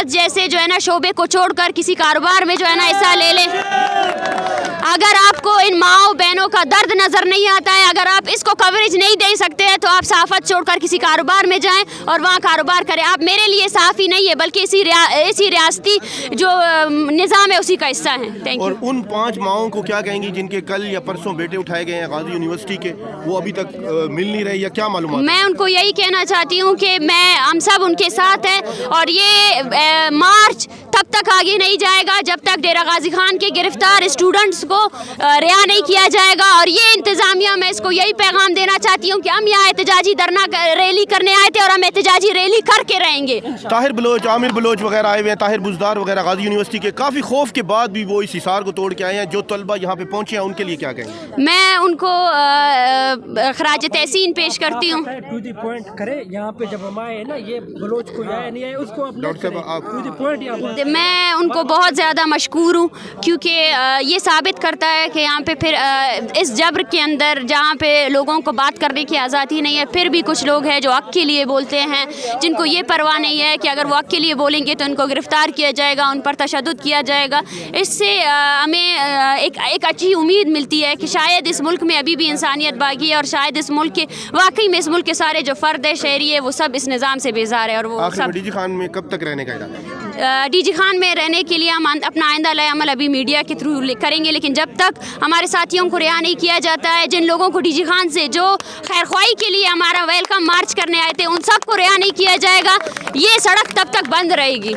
صحافت جیسے جو ہے نا شعبے کو چھوڑ کر کسی کاروبار میں جو ہے نا حصہ لے لیں. اگر آپ کو ان ماؤں بہنوں کا درد نظر نہیں آتا ہے, اگر آپ اس کو کوریج نہیں دے سکتے ہیں, تو آپ صحافت چھوڑ کر کسی کاروبار میں جائیں اور وہاں کاروبار کریں. آپ میرے لیے صحافی نہیں ہے بلکہ اسی ریاستی جو نظام ہے اسی کا حصہ ہیں. Thank you. اور ان 5 ماؤں کو کیا کہیں گی جن کے کل یا پرسوں بیٹے اٹھائے گئے ہیں غازی یونیورسٹی کے, وہ ابھی تک مل نہیں رہے, یا کیا معلومات؟ میں ان کو یہی کہنا چاہتی ہوں کہ ہم سب ان کے ساتھ ہیں, اور یہ مارچ تب تک آگے نہیں جائے گا جب تک ڈیرہ غازی خان کے گرفتار اسٹوڈنٹس کو رہا نہیں کیا جائے گا. اور یہ انتظامیہ, میں اس کو یہی پیغام دینا چاہتی ہوں کہ ہم یہاں احتجاجی دھرنا ریلی کرنے آئے تھے اور ہم احتجاجی ریلی کر کے رہیں گے. طاہر بلوچ, عامر بلوچ وغیرہ آئے ہوئے ہیں, طاہر بزدار وغیرہ غازی یونیورسٹی کے, کافی خوف کے بعد بھی وہ اس حصار کو توڑ کے آئے ہیں. جو طلبہ یہاں پہ پہنچے ہیں ان کے لیے کیا کہیں گے؟ میں ان کو خراج تحسین پیش کرتی ہوں. ٹو دی پوائنٹ کرے یہاں پہ, جب ہم آئے نا یہ بلوچ کو آیا نہیں ہے, اس کو ڈاکٹر صاحب آپ ٹو دی پوائنٹ. میں ان کو بہت زیادہ مشکور ہوں, کیونکہ یہ ثابت کرتا ہے کہ یہاں پہ پھر اس جبر کے اندر جہاں پہ لوگوں کو بات کرنے کی آزادی نہیں ہے, پھر بھی کچھ لوگ ہیں جو حق کے لیے بولتے ہیں, جن کو یہ پرواہ نہیں ہے کہ اگر وہ حق کے لیے بولیں گے تو ان کو گرفتار کیا جائے گا, ان پر تشدد کیا جائے گا. اس سے ہمیں ایک اچھی امید ملتی ہے کہ شاید اس ملک میں ابھی بھی انسانیت باقی ہے, اور شاید اس ملک کے واقعی میں اس ملک کے سارے جو فرد ہے, شہری ہے, وہ سب اس نظام سے بیزار ہے. اور وہ سب ڈی جی خان میں کب تک رہنے کا ارادہ ہے؟ ڈی جی خان میں رہنے کے لیے ہم اپنا آئندہ عمل ابھی میڈیا کے تھرو کریں گے, لیکن جب تک ہمارے ساتھیوں کو رہا نہیں کیا جاتا ہے, جن لوگوں کو ڈی جی خان سے جو خیر خواہی کے لیے ہمارا ویلکم مارچ کرنے آئے تھے, ان سب کو رہا نہیں کیا جائے گا, یہ سڑک تب تک بند رہے گی.